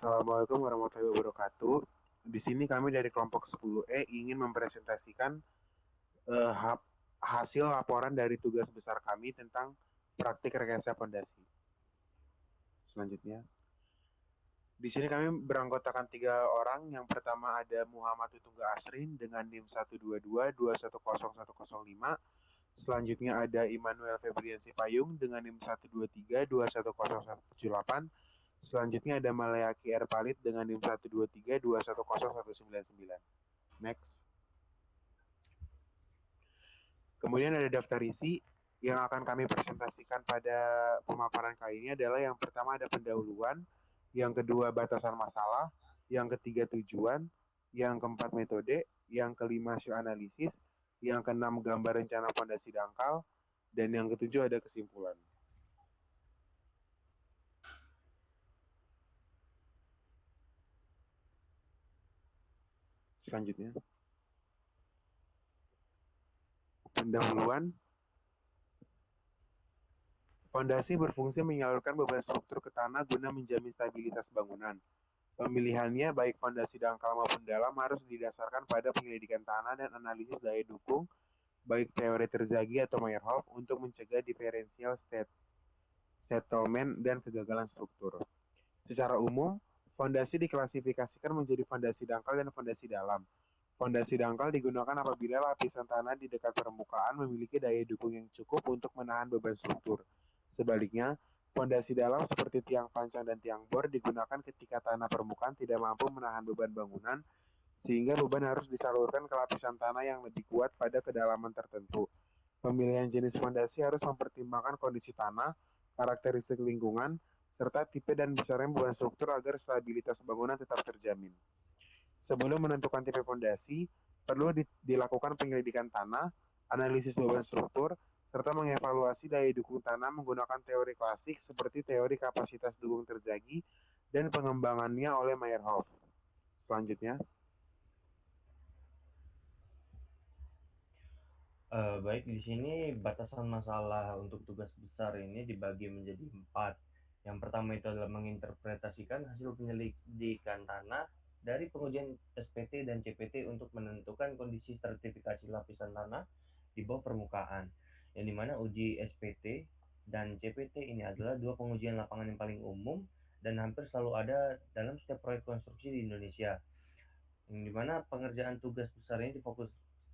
Assalamualaikum warahmatullahi wabarakatuh. Di sini kami dari kelompok 10E ingin mempresentasikan eh, ha- hasil laporan dari tugas besar kami tentang praktik rekayasa pondasi. Selanjutnya, di sini kami beranggotakan 3 orang. Yang pertama ada Muhammad Tutungga Asrin dengan NIM 122 210105. Selanjutnya ada Immanuel Febrian Payung dengan NIM 123 210178. Selanjutnya ada Malayaki R. Palit dengan NIM 123 210199. Next. Kemudian ada daftar isi yang akan kami presentasikan pada pemaparan kali ini adalah yang pertama ada pendahuluan, yang kedua batasan masalah, yang ketiga tujuan, yang keempat metode, yang kelima show analisis, yang keenam gambar rencana fondasi dangkal, dan yang ketujuh ada kesimpulan. Selanjutnya, pendahuluan. Fondasi berfungsi menyalurkan beban struktur ke tanah guna menjamin stabilitas bangunan. Pemilihannya, baik fondasi dangkal maupun dalam, harus didasarkan pada penyelidikan tanah dan analisis daya dukung, baik teori Terzaghi atau Meyerhoff, untuk mencegah diferensial settlement dan kegagalan struktur. Secara umum, fondasi diklasifikasikan menjadi fondasi dangkal dan fondasi dalam. Fondasi dangkal digunakan apabila lapisan tanah di dekat permukaan memiliki daya dukung yang cukup untuk menahan beban struktur. Sebaliknya, fondasi dalam seperti tiang pancang dan tiang bor digunakan ketika tanah permukaan tidak mampu menahan beban bangunan, sehingga beban harus disalurkan ke lapisan tanah yang lebih kuat pada kedalaman tertentu. Pemilihan jenis fondasi harus mempertimbangkan kondisi tanah, karakteristik lingkungan, serta tipe dan besarnya beban struktur agar stabilitas bangunan tetap terjamin. Sebelum menentukan tipe fondasi, perlu dilakukan penyelidikan tanah, analisis beban struktur, serta mengevaluasi daya dukung tanah menggunakan teori klasik seperti teori kapasitas dukung Terzaghi dan pengembangannya oleh Meyerhoff. Selanjutnya, Baik, di sini batasan masalah untuk tugas besar ini dibagi menjadi 4. Yang pertama itu adalah menginterpretasikan hasil penyelidikan tanah dari pengujian SPT dan CPT untuk menentukan kondisi stratifikasi lapisan tanah di bawah permukaan. Yang dimana uji SPT dan CPT ini adalah dua pengujian lapangan yang paling umum dan hampir selalu ada dalam setiap proyek konstruksi di Indonesia. Yang dimana pengerjaan tugas besar ini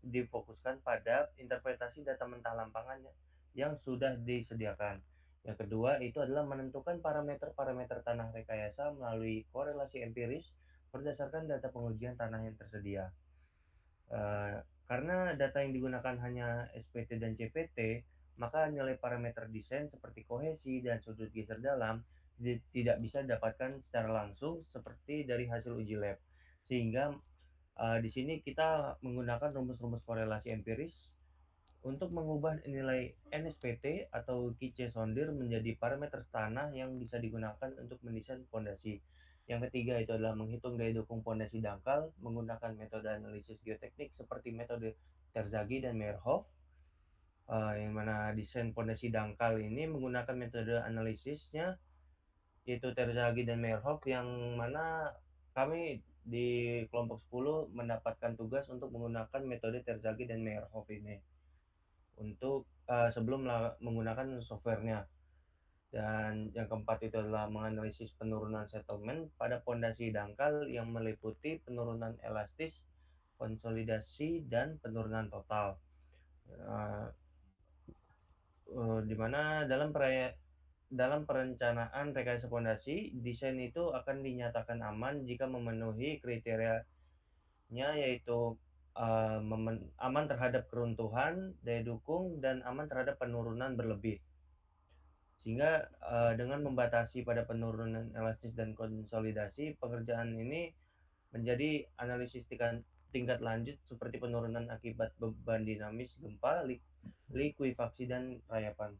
difokuskan pada interpretasi data mentah lapangan yang sudah disediakan. Yang kedua itu adalah menentukan parameter-parameter tanah rekayasa melalui korelasi empiris berdasarkan data pengujian tanah yang tersedia. Karena data yang digunakan hanya SPT dan CPT, maka nilai parameter desain seperti kohesi dan sudut geser dalam tidak bisa didapatkan secara langsung seperti dari hasil uji lab. Sehingga di sini kita menggunakan rumus-rumus korelasi empiris untuk mengubah nilai NSPT atau Kice Sondir menjadi parameter tanah yang bisa digunakan untuk mendesain fondasi. Yang ketiga itu adalah menghitung daya dukung fondasi dangkal menggunakan metode analisis geoteknik seperti metode Terzaghi dan Meyerhoff. Yang mana desain fondasi dangkal ini menggunakan metode analisisnya yaitu Terzaghi dan Meyerhoff, yang mana kami di kelompok 10 mendapatkan tugas untuk menggunakan metode Terzaghi dan Meyerhoff ini untuk sebelum menggunakan softwarenya. Dan yang keempat itu adalah menganalisis penurunan settlement pada pondasi dangkal yang meliputi penurunan elastis, konsolidasi, dan penurunan total. Di mana dalam perencanaan rekayasa fondasi, desain itu akan dinyatakan aman jika memenuhi kriterianya, yaitu aman terhadap keruntuhan, daya dukung, dan aman terhadap penurunan berlebih. Sehingga dengan membatasi pada penurunan elastis dan konsolidasi, pekerjaan ini menjadi analisis tingkat lanjut seperti penurunan akibat beban dinamis gempa, likuifaksi, dan rayapan.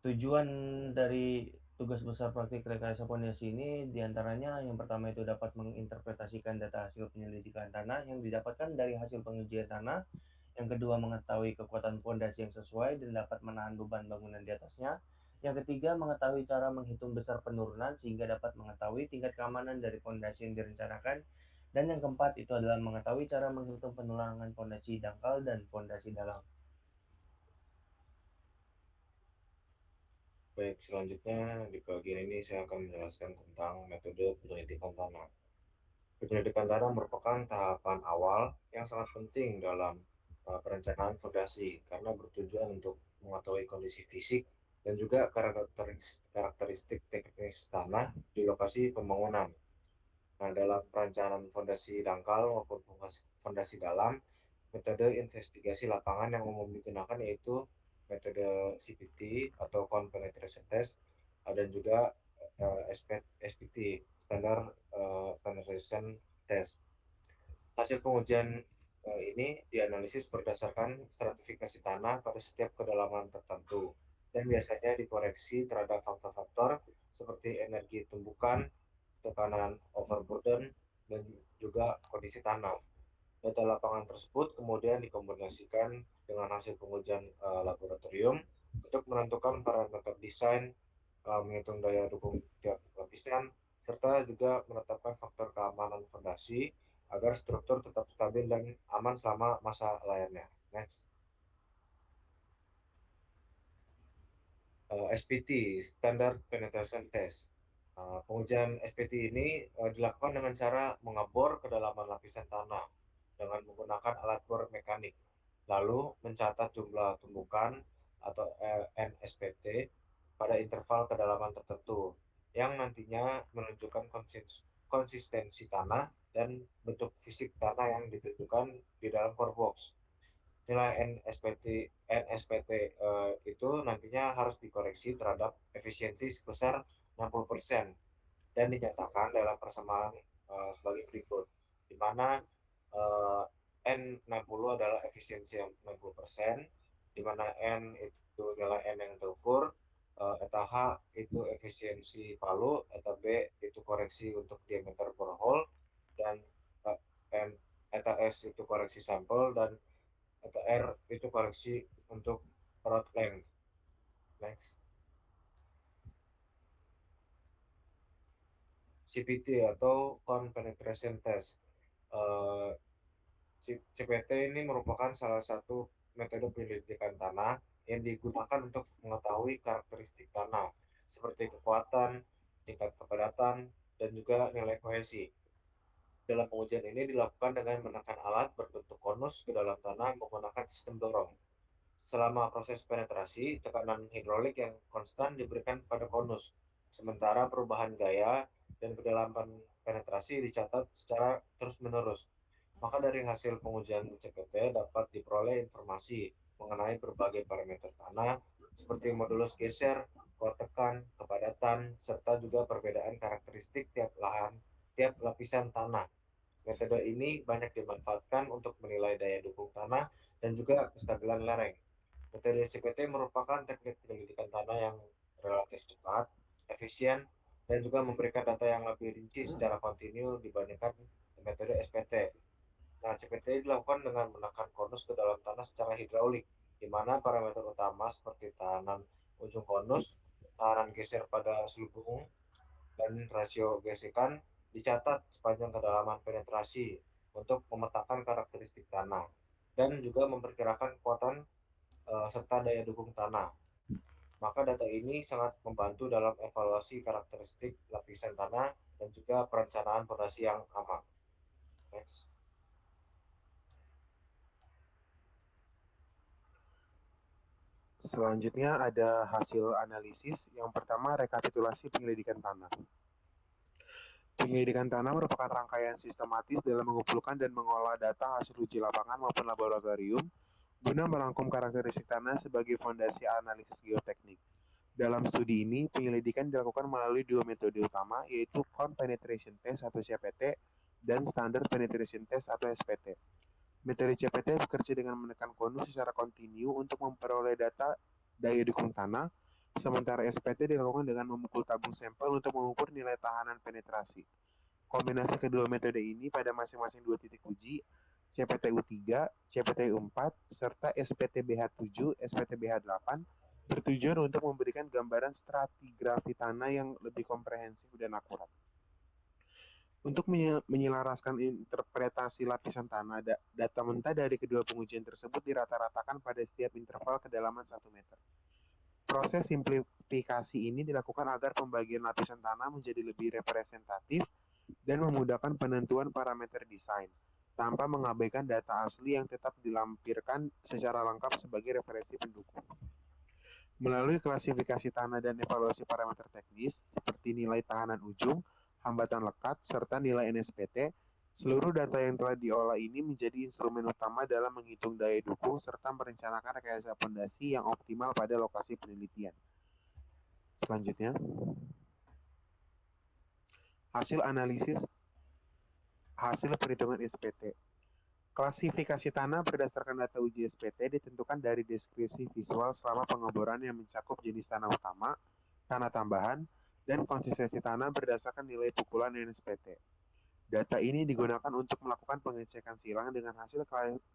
Tujuan dari tugas besar praktik rekayasa fondasi ini diantaranya yang pertama itu dapat menginterpretasikan data hasil penyelidikan tanah yang didapatkan dari hasil pengujian tanah. Yang kedua, mengetahui kekuatan fondasi yang sesuai dan dapat menahan beban bangunan di atasnya. Yang ketiga, mengetahui cara menghitung besar penurunan sehingga dapat mengetahui tingkat keamanan dari fondasi yang direncanakan. Dan yang keempat itu adalah mengetahui cara menghitung penulangan fondasi dangkal dan fondasi dalam. Baik, selanjutnya di bagian ini saya akan menjelaskan tentang metode penyelidikan tanah. Penyelidikan tanah merupakan tahapan awal yang sangat penting dalam perencanaan fondasi karena bertujuan untuk mengetahui kondisi fisik dan juga karakteristik teknis tanah di lokasi pembangunan. Nah, dalam perencanaan fondasi dangkal maupun fondasi dalam, metode investigasi lapangan yang umum digunakan yaitu metode CPT atau Ground Penetration Test dan juga SPT, Standard Penetration Test. Hasil pengujian ini dianalisis berdasarkan stratifikasi tanah pada setiap kedalaman tertentu dan biasanya dikoreksi terhadap faktor-faktor seperti energi tumbukan, tekanan overburden, dan juga kondisi tanah. Data lapangan tersebut kemudian dikombinasikan dengan hasil pengujian laboratorium untuk menentukan parameter desain, menghitung daya dukung tiap lapisan, serta juga menetapkan faktor keamanan fondasi agar struktur tetap stabil dan aman selama masa layarnya. Next. SPT, Standard Penetration Test. Pengujian SPT ini dilakukan dengan cara mengebor kedalaman lapisan tanah dengan menggunakan alat bor mekanik, lalu mencatat jumlah tumbukan atau NSPT pada interval kedalaman tertentu yang nantinya menunjukkan konsistensi tanah dan bentuk fisik tanah yang ditentukan di dalam core box. Nilai NSPT itu nantinya harus dikoreksi terhadap efisiensi sebesar 60% dan dinyatakan dalam persamaan sebagai berikut, di mana N60 adalah efisiensi yang 60%, di mana N itu nilai N yang terukur, eta H itu efisiensi palu, eta B itu koreksi untuk diameter borehole, dan N, eta S itu koreksi sampel, dan eta R itu koreksi untuk road length. Next. CPT atau Ground Penetration Test. CPT ini merupakan salah satu metode penyelidikan tanah yang digunakan untuk mengetahui karakteristik tanah seperti kekuatan, tingkat kepadatan, dan juga nilai kohesi. Dalam pengujian ini dilakukan dengan menekan alat berbentuk konus ke dalam tanah menggunakan sistem dorong. Selama proses penetrasi, tekanan hidrolik yang konstan diberikan pada konus, sementara perubahan gaya dan kedalaman penetrasi dicatat secara terus-menerus. Maka dari hasil pengujian CPT dapat diperoleh informasi mengenai berbagai parameter tanah seperti modulus geser, kuat tekan, kepadatan, serta juga perbedaan karakteristik tiap lapisan tanah. Metode ini banyak dimanfaatkan untuk menilai daya dukung tanah dan juga kestabilan lereng. Metode CPT merupakan teknik penyelidikan tanah yang relatif cepat, efisien, dan juga memberikan data yang lebih rinci secara kontinu dibandingkan metode SPT. Nah, CPT dilakukan dengan menekan konus ke dalam tanah secara hidraulik, di mana parameter utama seperti tahanan ujung konus, tahanan geser pada selubung, dan rasio gesekan dicatat sepanjang kedalaman penetrasi untuk memetakan karakteristik tanah dan juga memperkirakan kekuatan serta daya dukung tanah. Maka data ini sangat membantu dalam evaluasi karakteristik lapisan tanah dan juga perencanaan fondasi yang aman. Next. Selanjutnya ada hasil analisis. Yang pertama, rekapitulasi penyelidikan tanah. Penyelidikan tanah merupakan rangkaian sistematis dalam mengumpulkan dan mengolah data hasil uji lapangan maupun laboratorium guna merangkum karakteristik tanah sebagai fondasi analisis geoteknik. Dalam studi ini, penyelidikan dilakukan melalui dua metode utama, yaitu Ground Penetration Test atau CPT dan Standard Penetration Test atau SPT. Metode CPT bekerja dengan menekan konus secara kontinu untuk memperoleh data daya dukung tanah, sementara SPT dilakukan dengan memukul tabung sampel untuk mengukur nilai tahanan penetrasi. Kombinasi kedua metode ini pada masing-masing dua titik uji, CPT U3, CPT U4, serta SPT BH7, SPT BH8, bertujuan untuk memberikan gambaran stratigrafi tanah yang lebih komprehensif dan akurat. Untuk menyelaraskan interpretasi lapisan tanah, data mentah dari kedua pengujian tersebut dirata-ratakan pada setiap interval kedalaman 1 meter. Proses simplifikasi ini dilakukan agar pembagian lapisan tanah menjadi lebih representatif dan memudahkan penentuan parameter desain, tanpa mengabaikan data asli yang tetap dilampirkan secara lengkap sebagai referensi pendukung. Melalui klasifikasi tanah dan evaluasi parameter teknis, seperti nilai tahanan ujung, hambatan lekat, serta nilai NSPT, seluruh data yang telah diolah ini menjadi instrumen utama dalam menghitung daya dukung serta merencanakan rekayasa fondasi yang optimal pada lokasi penelitian. Selanjutnya, hasil analisis hasil perhitungan SPT. Klasifikasi tanah berdasarkan data uji SPT ditentukan dari deskripsi visual selama pengeboran yang mencakup jenis tanah utama, tanah tambahan, dan konsistensi tanah berdasarkan nilai pukulan NSPT. Data ini digunakan untuk melakukan pengecekan silang dengan hasil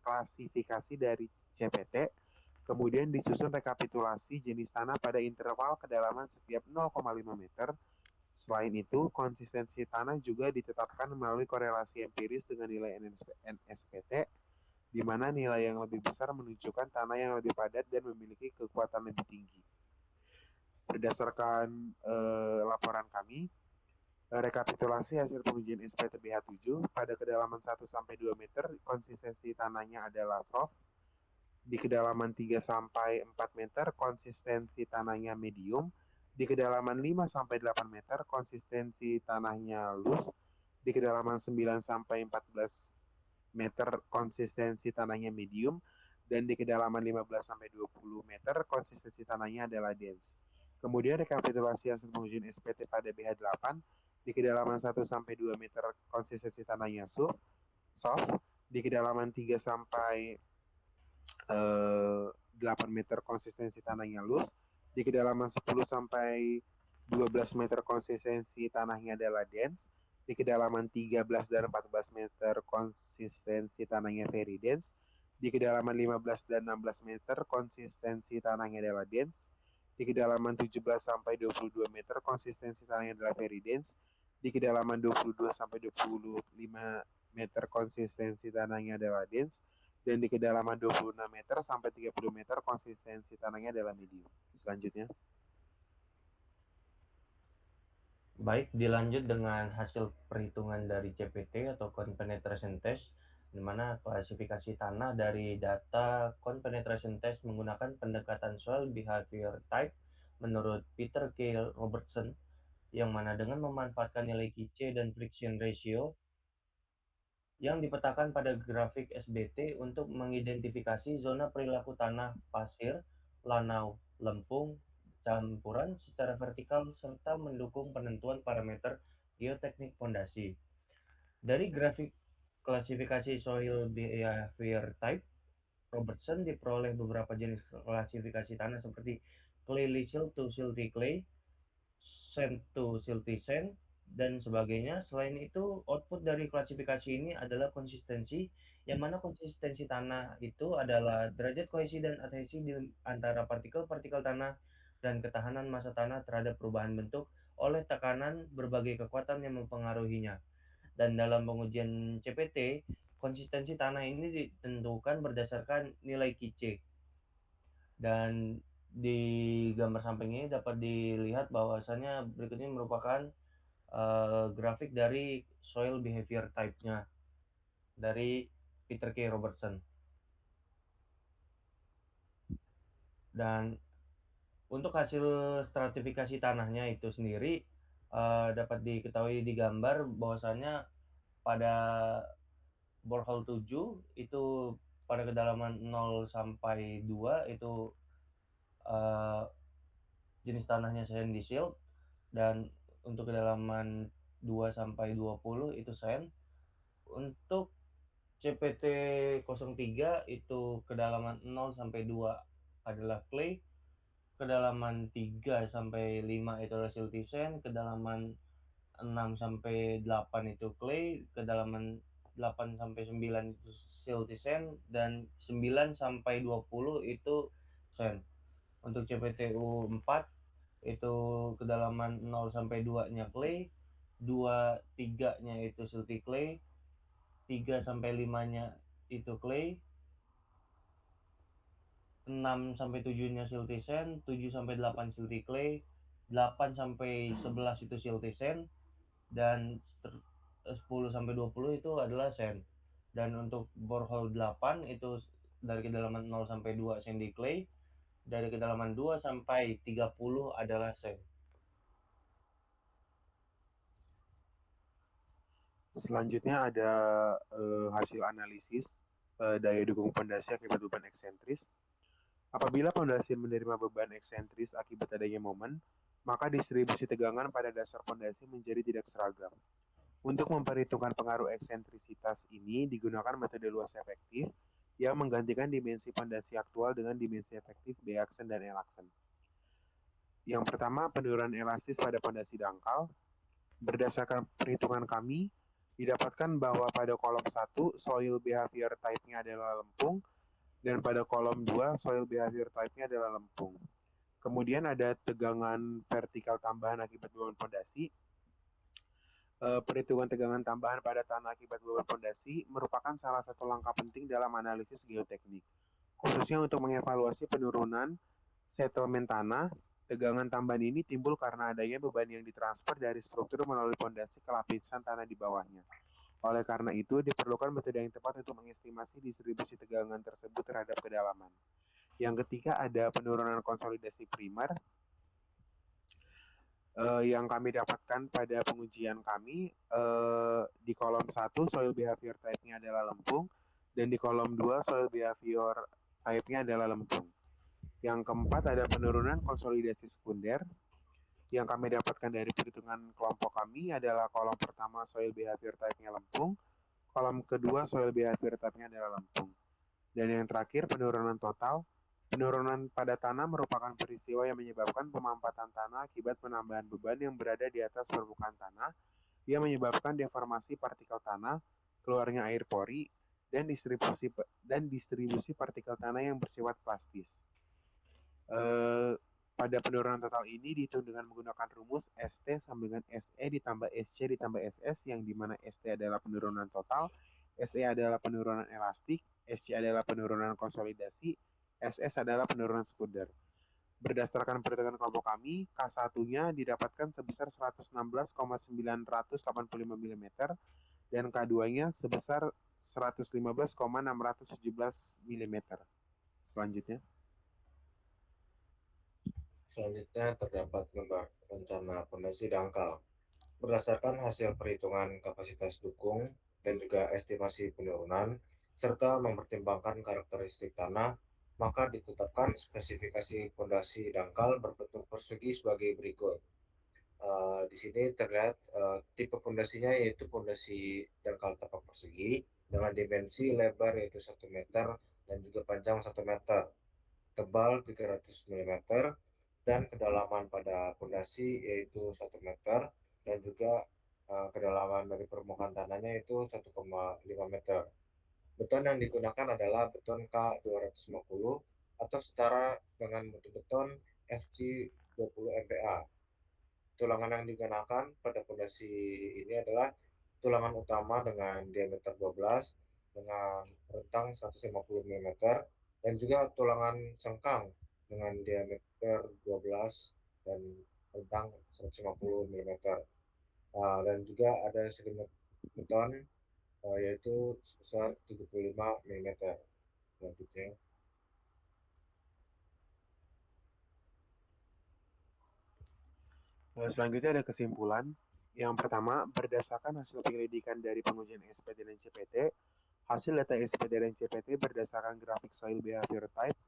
klasifikasi dari CPT, kemudian disusun rekapitulasi jenis tanah pada interval kedalaman setiap 0,5 meter. Selain itu, konsistensi tanah juga ditetapkan melalui korelasi empiris dengan nilai NSPT, di mana nilai yang lebih besar menunjukkan tanah yang lebih padat dan memiliki kekuatan lebih tinggi. Berdasarkan laporan kami, rekapitulasi hasil pengujian SPT BH7 pada kedalaman 1-2 meter, konsistensi tanahnya adalah soft. Di kedalaman 3-4 meter, konsistensi tanahnya medium. Di kedalaman 5-8 meter, konsistensi tanahnya loose. Di kedalaman 9-14 meter, konsistensi tanahnya medium. Dan di kedalaman 15-20 meter, konsistensi tanahnya adalah dense. Kemudian rekapitulasi hasil pengujian SPT pada BH8, di kedalaman 1-2 meter, konsistensi tanahnya soft. Di kedalaman 3-8 meter, konsistensi tanahnya loose. Di kedalaman 10-12 meter, konsistensi tanahnya adalah dense. Di kedalaman 13 dan 14 meter, konsistensi tanahnya very dense. Di kedalaman 15 dan 16 meter, konsistensi tanahnya adalah dense. Di kedalaman 17-22 meter, konsistensi tanahnya adalah very dense. Di kedalaman 22-25 meter, konsistensi tanahnya adalah dense. Dan di kedalaman 26 meter sampai 30 meter, konsistensi tanahnya adalah medium. Selanjutnya. Baik, dilanjut dengan hasil perhitungan dari CPT atau Cone Penetration Test, di mana klasifikasi tanah dari data Cone Penetration Test menggunakan pendekatan soil behavior type menurut Peter K. Robertson, yang mana dengan memanfaatkan nilai Kice dan friction ratio yang dipetakan pada grafik SBT untuk mengidentifikasi zona perilaku tanah pasir, lanau, lempung, campuran secara vertikal serta mendukung penentuan parameter geoteknik fondasi. Dari grafik klasifikasi soil behavior type, Robertson diperoleh beberapa jenis klasifikasi tanah seperti clayey silt to silty clay, sand to silty sand, dan sebagainya. Selain itu, output dari klasifikasi ini adalah konsistensi, yang mana konsistensi tanah itu adalah derajat kohesi dan adhesi di antara partikel-partikel tanah dan ketahanan massa tanah terhadap perubahan bentuk oleh tekanan berbagai kekuatan yang mempengaruhinya. Dan dalam pengujian CPT, konsistensi tanah ini ditentukan berdasarkan nilai Kice. Dan di gambar samping ini dapat dilihat bahwasannya berikut ini merupakan grafik dari soil behavior type-nya dari Peter K. Robertson. Dan untuk hasil stratifikasi tanahnya itu sendiri dapat diketahui di gambar bahwasannya pada borehole 7 itu pada kedalaman 0 sampai 2 itu jenis tanahnya sandy silt, dan untuk kedalaman 2 sampai 20 itu sand. Untuk CPT 03 itu kedalaman 0 sampai 2 adalah clay, kedalaman 3 sampai 5 itu adalah silty sand, kedalaman 6 sampai 8 itu clay, kedalaman 8 sampai 9 itu silty sand, dan 9 sampai 20 itu sand. Untuk CPTU 4 itu kedalaman 0 sampai 2-nya clay, 2, 3-nya itu silty clay, 3 sampai 5-nya itu clay, 6 sampai 7-nya silty sand, 7 sampai 8 silty clay, 8 sampai 11 itu silty sand, dan 10 sampai 20 itu adalah sand. Dan untuk borehole 8 itu dari kedalaman 0 sampai 2 sandy clay, dari kedalaman 2 sampai 30 adalah sand. Selanjutnya ada hasil analisis daya dukung pondasi akibat beban eksentris. Apabila pondasi menerima beban eksentris akibat adanya momen, maka distribusi tegangan pada dasar pondasi menjadi tidak seragam. Untuk memperhitungkan pengaruh eksentrisitas ini digunakan metode luas efektif yang menggantikan dimensi pondasi aktual dengan dimensi efektif B aksen dan L aksen. Yang pertama, penurunan elastis pada pondasi dangkal. Berdasarkan perhitungan kami, didapatkan bahwa pada kolom 1 soil behavior type-nya adalah lempung dan pada kolom 2 soil behavior type-nya adalah lempung. Kemudian ada tegangan vertikal tambahan akibat beban pondasi. Perhitungan tegangan tambahan pada tanah akibat beban pondasi merupakan salah satu langkah penting dalam analisis geoteknik, khususnya untuk mengevaluasi penurunan settlement tanah. Tegangan tambahan ini timbul karena adanya beban yang ditransfer dari struktur melalui pondasi ke lapisan tanah di bawahnya. Oleh karena itu, diperlukan metode yang tepat untuk mengestimasi distribusi tegangan tersebut terhadap kedalaman. Yang ketiga, ada penurunan konsolidasi primer. Yang kami dapatkan pada pengujian kami, di kolom 1 soil behavior type-nya adalah lempung, dan di kolom 2 soil behavior type-nya adalah lempung. Yang keempat ada penurunan konsolidasi sekunder. Yang kami dapatkan dari perhitungan kelompok kami adalah kolom pertama soil behavior type-nya lempung, kolom kedua soil behavior type-nya adalah lempung. Dan yang terakhir penurunan total. Penurunan pada tanah merupakan peristiwa yang menyebabkan pemampatan tanah akibat penambahan beban yang berada di atas permukaan tanah yang menyebabkan deformasi partikel tanah, keluarnya air pori, dan distribusi partikel tanah yang bersifat plastis. Pada penurunan total ini dihitung dengan menggunakan rumus ST sama dengan SE ditambah SC ditambah SS, yang dimana ST adalah penurunan total, SE adalah penurunan elastik, SC adalah penurunan konsolidasi, SS adalah penurunan sekunder. Berdasarkan perhitungan kelompok kami, K1-nya didapatkan sebesar 116,985 mm dan K2-nya sebesar 115,617 mm. Selanjutnya terdapat gambar rencana pondasi dangkal. Berdasarkan hasil perhitungan kapasitas dukung dan juga estimasi penurunan, serta mempertimbangkan karakteristik tanah, maka ditetapkan spesifikasi pondasi dangkal berbentuk persegi sebagai berikut. Di sini terlihat tipe pondasinya yaitu pondasi dangkal tapak persegi dengan dimensi lebar yaitu 1 meter dan juga panjang 1 meter, tebal 300 mm, dan kedalaman pada pondasi yaitu 1 meter dan juga kedalaman dari permukaan tanahnya itu 1,5 meter. Beton yang digunakan adalah beton K250 atau setara dengan mutu beton FC 20 MPa. Tulangan yang digunakan pada pondasi ini adalah tulangan utama dengan diameter 12 dengan rentang 150 mm dan juga tulangan sengkang dengan diameter 12 dan rentang 150 mm. Dan juga ada selimut beton yaitu sebesar 75 mm. Selanjutnya. Selanjutnya ada kesimpulan. Yang pertama, berdasarkan hasil penyelidikan dari pengujian SPT dan CPT, hasil data SPT dan CPT berdasarkan grafik soil behavior type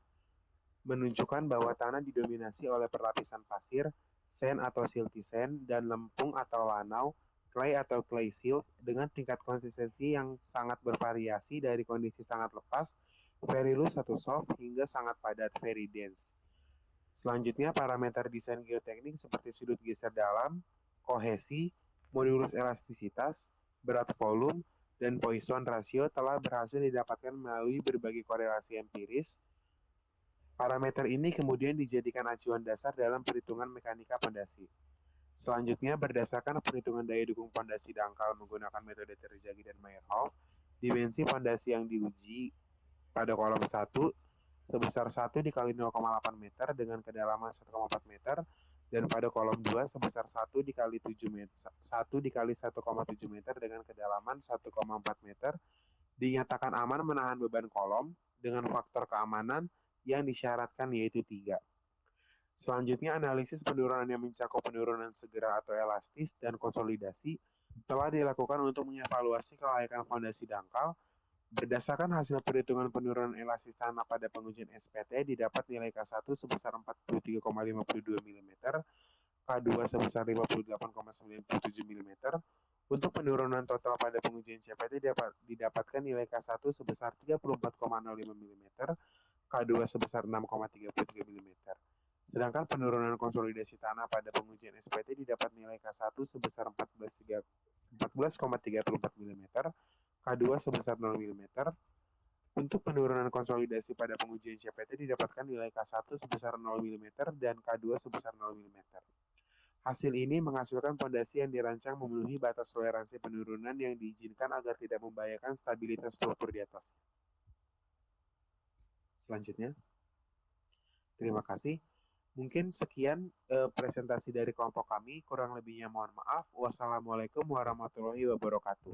menunjukkan bahwa tanah didominasi oleh perlapisan pasir, sand atau silty sand, dan lempung atau lanau, clay atau clay silt dengan tingkat konsistensi yang sangat bervariasi dari kondisi sangat lepas, very loose atau soft, hingga sangat padat, very dense. Selanjutnya, parameter desain geoteknik seperti sudut geser dalam, kohesi, modulus elastisitas, berat volume, dan Poisson ratio telah berhasil didapatkan melalui berbagai korelasi empiris Parameter ini kemudian dijadikan acuan dasar dalam perhitungan mekanika pondasi. Selanjutnya, berdasarkan perhitungan daya dukung pondasi dangkal menggunakan metode Terzaghi dan Meyerhof, dimensi pondasi yang diuji pada kolom 1 sebesar 1 dikali 0,8 meter dengan kedalaman 1,4 meter, dan pada kolom 2 sebesar 1 dikali 7 meter, 1 dikali 1,7 meter dengan kedalaman 1,4 meter, dinyatakan aman menahan beban kolom dengan faktor keamanan yang disyaratkan yaitu 3. Selanjutnya, analisis penurunan yang mencakup penurunan segera atau elastis dan konsolidasi telah dilakukan untuk mengevaluasi kelayakan fondasi dangkal. Berdasarkan hasil perhitungan penurunan elastis tanah pada pengujian SPT, didapat nilai K1 sebesar 43,52 mm, K2 sebesar 58,97 mm. Untuk penurunan total pada pengujian CPT didapatkan nilai K1 sebesar 34,05 mm, K2 sebesar 6,33 mm. Sedangkan penurunan konsolidasi tanah pada pengujian SPT didapat nilai K1 sebesar 14,34 mm, K2 sebesar 0 mm. Untuk penurunan konsolidasi pada pengujian CPT didapatkan nilai K1 sebesar 0 mm dan K2 sebesar 0 mm. Hasil ini menghasilkan pondasi yang dirancang memenuhi batas toleransi penurunan yang diizinkan agar tidak membahayakan stabilitas struktur di atas. Selanjutnya, terima kasih. Mungkin sekian presentasi dari kelompok kami. Kurang lebihnya mohon maaf. Wassalamualaikum warahmatullahi wabarakatuh.